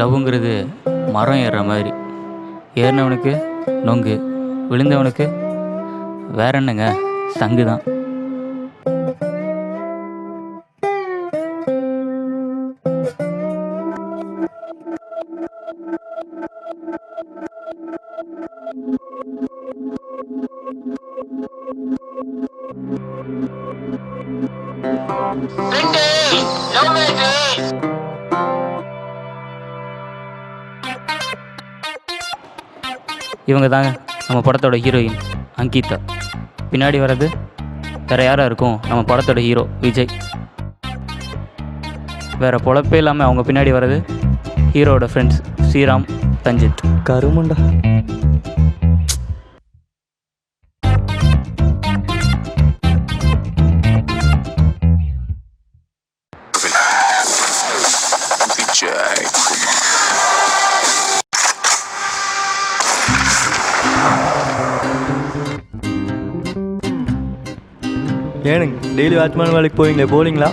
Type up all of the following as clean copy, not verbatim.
லவ்வுங்கிறது மரம் ஏறுற மாதிரி, ஏறினவனுக்கு நொங்கு, விழுந்தவனுக்கு வேற என்னங்க, சங்கு தான். இவங்க தாங்க நம்ம படத்தோட ஹீரோயின் அங்கிதா. பின்னாடி வர்றது வேறு யாராக இருக்கும், நம்ம படத்தோட ஹீரோ விஜய். வேறு பொழப்பே இல்லாமல் அவங்க பின்னாடி வர்றது ஹீரோவோட ஃப்ரெண்ட்ஸ் ஸ்ரீராம், தஞ்சித். கருமண்டா. ஏனுங்க டெய்லி வாட்ச்மேன் வேலைக்கு போவீங்களே, போலீங்களா?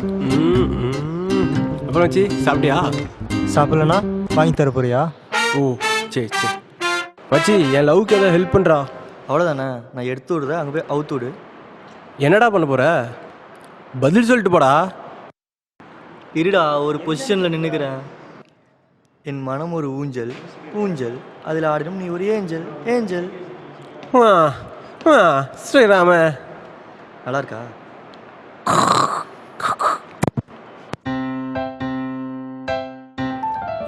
அப்புறம் வச்சு சாப்பிட்டியா? சாப்பிட்லண்ணா வாங்கி தர போறியா? ஓ சரி சரி வச்சு, என் லவ்க்கு எதாவது ஹெல்ப் பண்ணுறா. அவ்வளோதானே, நான் எடுத்து விடுறேன், அங்கே போய் அவுத்து விடு. என்னடா பண்ண போகிற? பதில் சொல்லிட்டு போடா. இருடா, ஒரு பொசிஷனில் நின்றுக்கிறேன். என் மனம் ஒரு ஊஞ்சல், ஊஞ்சல் அதில் ஆடிடும் நீ ஒரு ஏஞ்சல், ஏஞ்சல். ஸ்ரீராம நல்லா இருக்கா?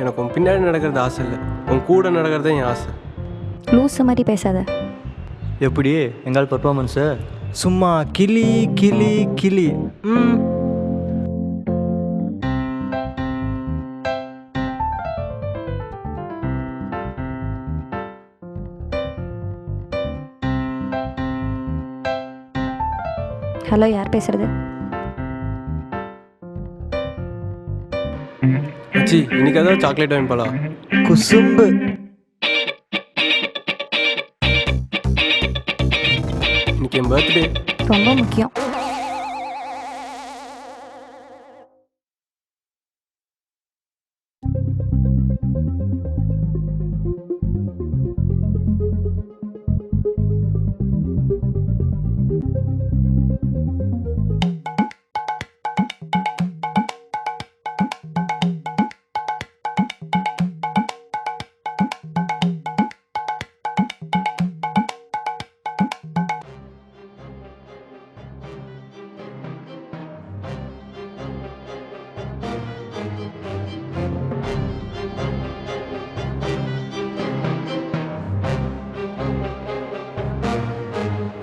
எனக்கு உன் பின்னாடி நடக்கிறது ஆசை இல்லை, உன் கூட நடக்கிறது என் ஆசை. லூஸ் மாதிரி பேசாத. எப்படி எங்கால் பர்ஃபார்மன்ஸு? சும்மா கிளி கிளி கிளி. ஹலோ, யார் பேசுறது? வச்சு இன்னைக்கு ஏதாவது சாக்லேட் வாங்கி போலாம். குசும்பு. இன்னைக்கு என் பர்த்டே. ரொம்ப முக்கியம்.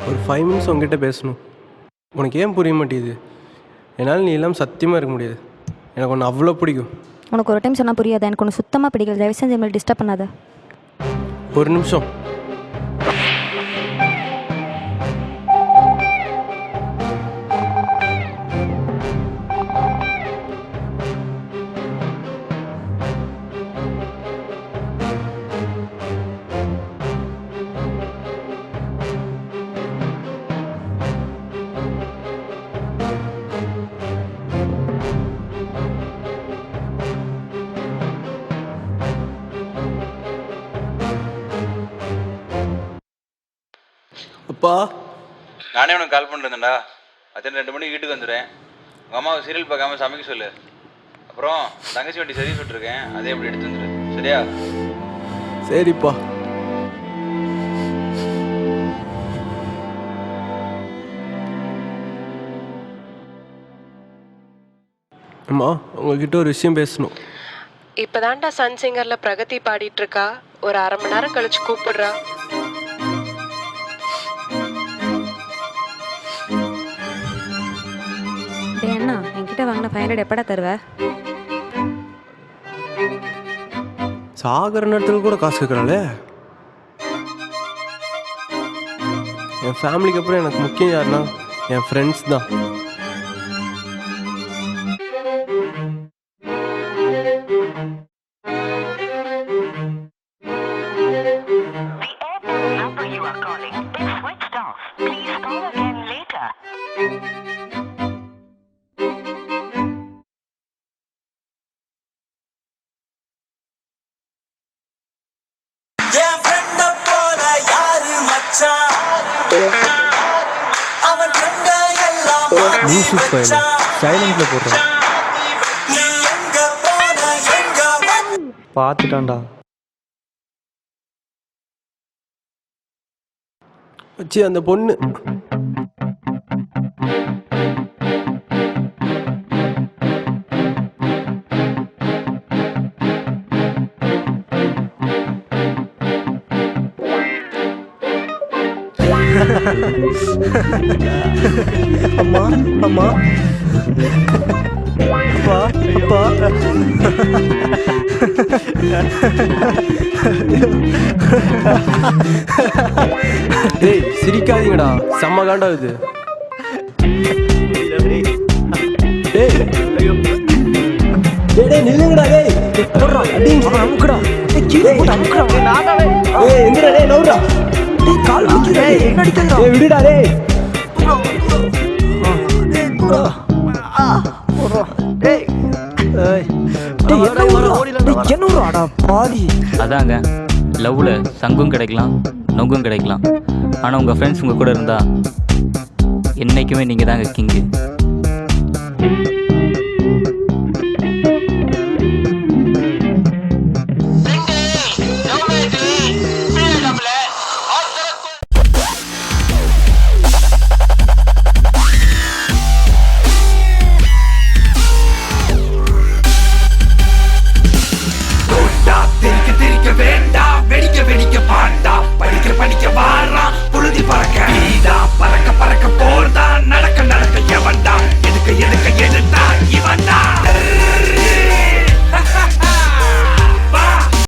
ஒரு 5 மினிட்ஸ் உங்ககிட்ட பேசணும். உனக்கு ஏன் புரிய மாட்டேங்குது? என்னால் நீ எல்லாம் சத்தியமாக இருக்க முடியாது. எனக்கு ஒன்று அவ்வளோ பிடிக்கும். உனக்கு ஒரு டைம் சொன்னால் புரியாத. எனக்கு ஒன்று சுத்தமாக பிடிக்கல. தயவு செஞ்சு மேலே டிஸ்டர்ப் பண்ணாத. ஒரு நிமிஷம். அப்பா, நானே உனக்கு கால் பண்ணிருந்தேன்டா. அத்தனை 2 மணிக்கு வீட்டுக்கு வந்துடுறேன். உங்கள் அம்மாவை சீரியல் பார்க்காம சமைக்க சொல்லு. அப்புறம் தங்கச்சி வண்டி சர்வீஸ் விட்டுருக்கேன், அதே எப்படி எடுத்து வந்துடு. சரியா? சரிப்பா. அம்மா, உங்ககிட்ட ஒரு விஷயம் பேசணும். இப்பதான்டா சன் சிங்கர்ல பிரகதி பாடிட்டு இருக்கா. ஒரு 1/2 மணி நேரம் கழிச்சு கூப்பிடுறா. அண்ணா, என்கிட்ட வாங்கின 500 எப்படா தருவ? சாகர நேரத்தில் கூட காசு கேட்குறாளே. என் ஃபேமிலிக்கு அப்புறம் எனக்கு முக்கியம் யாருன்னா என் ஃப்ரெண்ட்ஸ் தான். The number you are calling லூசு பையன் சைலண்டில் போடுறேன். பார்த்துட்டான்டா. வச்சு அந்த பொண்ணு அம்மா அம்மா அப்பா அப்பா. டேய் சிரிக்காதீங்கடா, செம்ம காண்டா இது. டேய் டேய் நில்லுங்கடா. டேய் போடுறா அடிங்க அமுக்குடா. டேய் கீழே போடு அமுக்குடா. டேய் எங்கடா டேய் நவுடா. டேய் கால் வலிக்குதா. டேய் என்ன அடிக்குதுடா. டேய் விடுடா டேய். அதாங்க லவ்வில் சங்கும் கிடைக்கலாம் நொங்கும் கிடைக்கலாம். ஆனால் உங்கள் ஃப்ரெண்ட்ஸ் உங்கள் கூட இருந்தால் என்றைக்குமே நீங்கள் தாங்க கிங்கு.